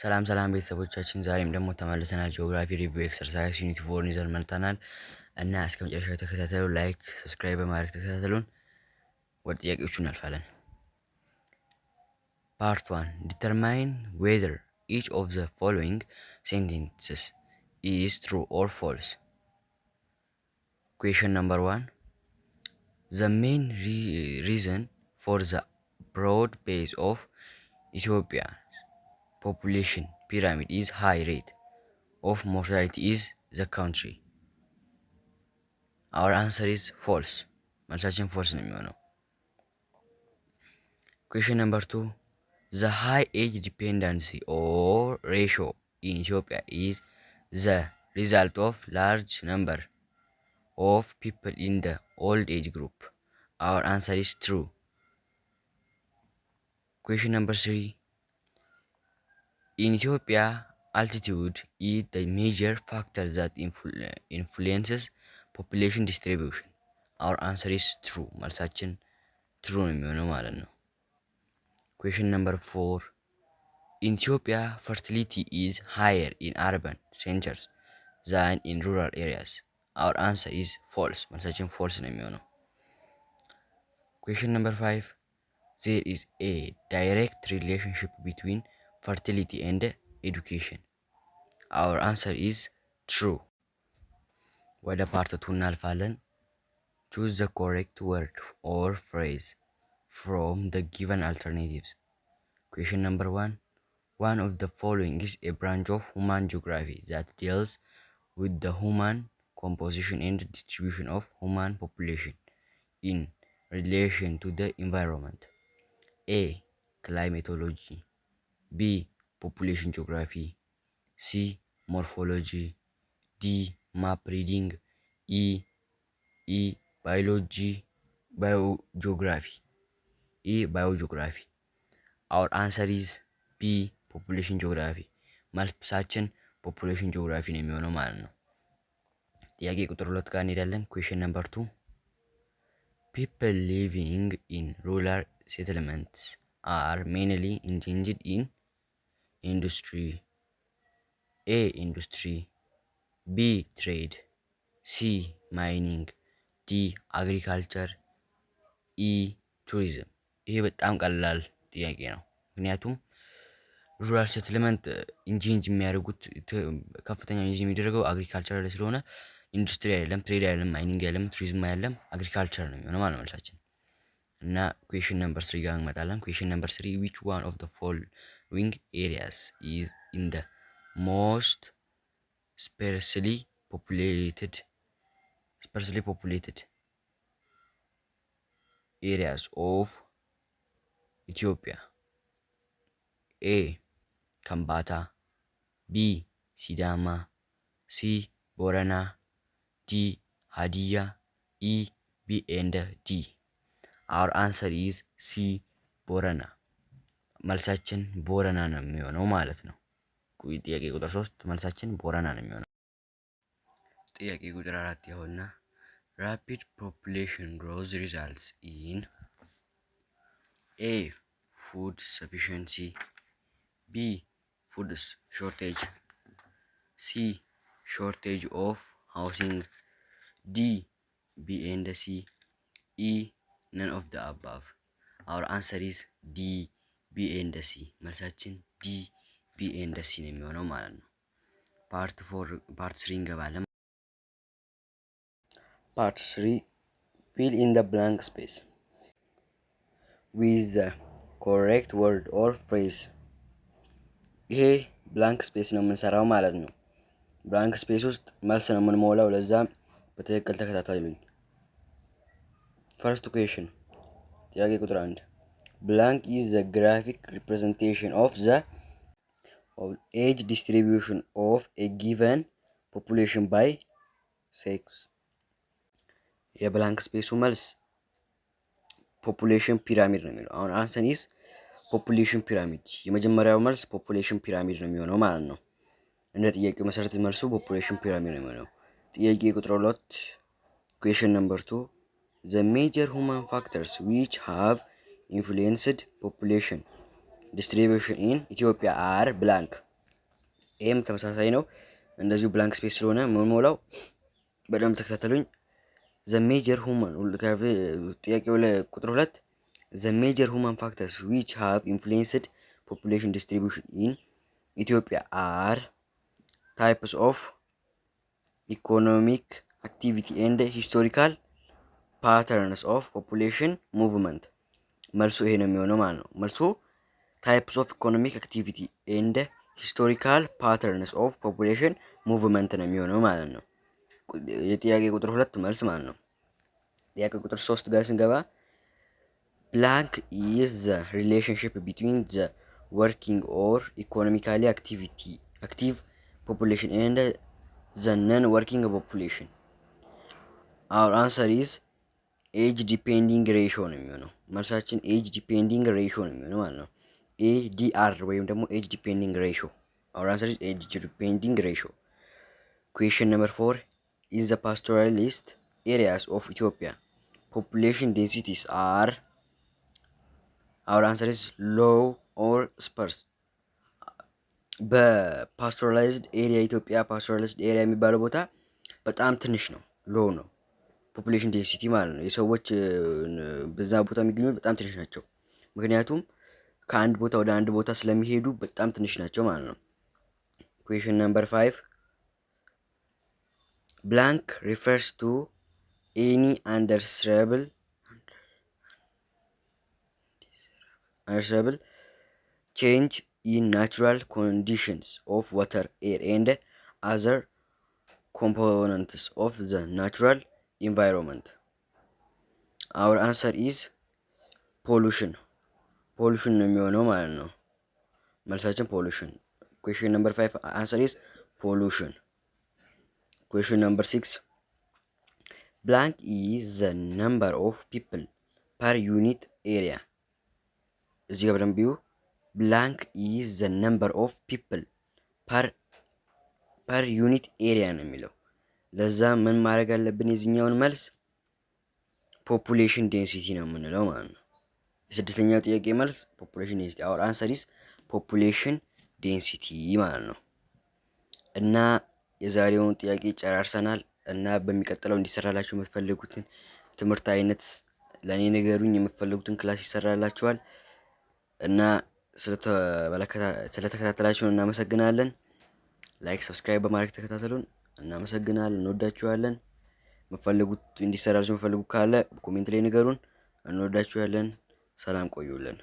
ሰላም ሰላም ቤተሰቦቻችን ዛሬም ደግሞ ተመልሰናል። ጂኦግራፊ ሪቪው ኤክሰርሳይዝ ዩኒት 4 ይዘን መጥተናል እና እስከ መጨረሻው ተከታተሉ። ላይክ ሰብስክራይብ በማድረግ ተከታተሉን። ወደ ጥያቄዎቹ እናልፋለን። ፓርት 1 ዲተርማይን ዌዘር ኢች ኦፍ ዘ ፎሎዊንግ ሴንቴንስስ ኢዝ ትሩ ኦር ፎልስ። ኩዌሽን ነምበር 1 ዘ ሜን ሪዝን ፎር ዘ broad base of Ethiopia's population pyramid is high rate of mortality is the country. Our answer is false. መልሳችን false ነው የሚሆነው። Question number 2 the high age dependency or ratio in Ethiopia is the result of large number of people in the old age group. Our answer is true. Question number 3 in Ethiopia, altitude is the major factor that influences population distribution. Our answer is true. መልሳችን true ነው የሚሆነው ማለት ነው። Question number 4 in Ethiopia, fertility is higher in urban centers than in rural areas. Our answer is false. መልሳችን false ነው የሚሆነው። Question number 5 there is a direct relationship between fertility and education. Our answer is true. ወደ ፓርት 2 እናልፋለን። Choose the correct word or phrase from the given alternatives. Question number 1 one of the following is a branch of human geography that deals with the human composition and distribution of human population in relation to the environment. A. Climatology. B. Population geography. C. Morphology. D. Map reading. E. Biogeography. Biogeography. Our answer is B. Population geography. መልሳችን population geography ነው የሚሆነው ማለት ነው። ጥያቄ ቁጥር 2 ጋር እንሄዳለን። question number 2 people living in rural settlements are mainly engaged in industry. A. Industry. B. Trade. C. Mining. D. Agriculture. E. Tourism. ይሄ በጣም ቀላል ጥያቄ ነው። ምክንያቱም ሩራል ሴትልመንት ኢንጂንጅ የሚያደርጉት ከፍተኛ ኢንጂን የሚደረገው አግሪካልቸር ላይ ስለሆነ ኢንዱስትሪ አይደለም፣ ትሬድ አይደለም፣ ማይኒንግ አይደለም፣ ቱሪዝም አይደለም፣ አግሪካልቸር ነው የሚሆነው ማለት ነው መልሳችን። እና ኩዌሽን ነምበር 3 ጋር እንመጣለን። ኩዌሽን ነምበር 3 which one of the following areas is in the most sparsely populated areas of Ethiopia? A. Kambata. B. Sidama. C. Borana. D. Hadia. E. B and D. Our answer is C. ቦረና። መልሳችን ቦረና ነው የሚሆነው ማለት ነው። ጥያቄ ቁጥር 3 መልሳችን ቦረና ነው የሚሆነው። ጥያቄ ቁጥር 4 ይኸውና rapid population growth results in A. food sufficiency. B. food shortage. C. shortage of housing. D. B and C. E. none of the above. Our answer is D. B and C. መልሳችን D. B and C ነው የሚሆነው ማለት ነው። ፓርት 3 እንገባለን። ፓርት 3 fill in the blank space with the correct word or phrase. ይሄ ብላንክ ስፔስ ነው የምንሰራው ማለት ነው። ብላንክ ስፔስ ውስጥ መልስ ነው የምንሞላው። ለዛም በትክክል ተከታተሉኝ። ፈርስት ኩዌሽን ጥያቄ ቁጥር 1 blank is the graphic representation of the age distribution of a given population by sex. የብላንክ ስፔሱ መልስ ፖፑሌሽን ፒራሚድ ነው የሚለው። አሁን አንሰር ኢዝ ፖፑሌሽን ፒራሚድ። የመጀመሪያው መልስ ፖፑሌሽን ፒራሚድ ነው የሚሆነው ማለት ነው። እንደ ጥያቄው መሰረት መልሱ ፖፑሌሽን ፒራሚድ ነው የሚሆነው። ጥያቄ ቁጥር 2 ኩዌሽን ነምበር 2 the major human factors which have influenced population distribution in Ethiopia are blank. ይሄም ተመሳሳይ ነው። እንደዚሁ ብላንክ ስፔስ ስለሆነ የምንሞላው በደንብ ተከታተሉኝ። ዘ ሜጀር ሁማን ጥያቄው ቁጥር 2 ዘ ሜጀር ሁማን ፋክተርስ ዊች ሃቭ ኢንፍሉዌንስድ ፖፑሌሽን ዲስትሪቢዩሽን ኢን ኢትዮጵያ አር ታይፕስ ኦፍ ኢኮኖሚክ አክቲቪቲ ኤንድ ሂስቶሪካል ፓተርንስ ኦፍ ፖፑሌሽን ሙቭመንት። መልሱ ይሄ ነው የሚሆነው ማለት ነው። መልሱ ታይፕስ ኦፍ ኢኮኖሚክ አክቲቪቲ ኤንድ ሂስቶሪካል ፓተርንስ ኦፍ ፖፑሌሽን ሙቭመንት ነው የሚሆነው ማለት ነው። የጥያቄ ቁጥር 2 መልስ ማለት ነው። ጥያቄ ቁጥር 3 ጋር ስንገባ ብላንክ ኢዝ ዘ ሪሌሽንሽፕ ቢትዊን ዘ ወርኪንግ ኦር ኢኮኖሚካሊ አክቲቭ ፖፑሌሽን ኤንድ ዘ ነን ወርኪንግ ፖፑሌሽን። አወር አንሰር ኢዝ ኤጅ ዲፔንዲንግ ሬሽዮ ነው የሚሆነው። መልሳችን ኤጅ ዲፔንዲንግ ሬሽዮ ነው የሚሆነው ማለት ነው። ኤዲአር ወይም ደግሞ ኤጅ ዲፔንዲንግ ሬሽዮ። አወር አንሰር ኢዝ ኤጅ ዲፔንዲንግ ሬሽዮ። ኩዌሽን ነምበር 4 ኢን ዘ ፓስቶራሊስት ኤሪያስ ኦፍ ኢትዮጵያ ፖፑሌሽን ዴንሲቲስ አር። አወር አንሰር ኢዝ ሎው ኦር ስፐርስ። በፓስቶራላይዝድ ኤሪያ ኢትዮጵያ ፓስቶራላይዝድ ኤሪያ የሚባለው ቦታ በጣም ትንሽ ነው፣ ሎው ነው ፖፑሌሽን ዴንሲቲ ማለት ነው። የሰዎች በዛ ቦታ የሚገኙት በጣም ትንሽ ናቸው። ምክንያቱም ከአንድ ቦታ ወደ አንድ ቦታ ስለሚሄዱ በጣም ትንሽ ናቸው ማለት ነው። ኩዌሽን ነምበር 5 ብላንክ ሪፈርስ ቱ ኤኒ አንደርስረብል ቼንጅ ኢን ናቹራል ኮንዲሽንስ ኦፍ ዋተር ኤር ኤንድ አዘር ኮምፖነንትስ ኦፍ ዘ ናቹራል ኢንቫይሮንመንት። አወር አንሰር ኢዝ ፖሉሽን። ፖሉሽን ነው የሚሆነው ማለት ነው። መልሳችን ፖሉሽን። ኩዌሽን ነምበር 5 አንሰር ኢዝ ፖሉሽን። ኩዌሽን ነምበር 6 ብላንክ ኢዝ ዘ ነምበር ኦፍ ፒፕል ፐር ዩኒት ኤሪያ። እዚህ ጋር በደንብ ቢዩ። ብላንክ ኢዝ ዘ ነምበር ኦፍ ፒፕል ፐር ዩኒት ኤሪያ ነው የሚለው። ለዛ ምን ማድረግ አለብን? የዚህኛውን መልስ ፖፑሌሽን ዴንሲቲ ነው የምንለው ማለት ነው። የስድስተኛው ጥያቄ መልስ ፖፑሌሽን ዴንሲቲ። አወር አንሰር ኢዝ ፖፑሌሽን ዴንሲቲ ማለት ነው። እና የዛሬውን ጥያቄ ጨራርሰናል። እና በሚቀጥለው እንዲሰራላችሁ የምትፈልጉትን ትምህርት አይነት ለእኔ ንገሩኝ። የምትፈልጉትን ክላስ ይሰራላችኋል። እና ስለተከታተላችሁን እናመሰግናለን። ላይክ፣ ሰብስክራይብ በማድረግ ተከታተሉን። እናመሰግናለን። እንወዳችኋለን። የምትፈልጉት እንዲሰራላችሁ የምትፈልጉት ካለ ኮሜንት ላይ ንገሩን። እንወዳችኋለን። ሰላም ቆዩልን።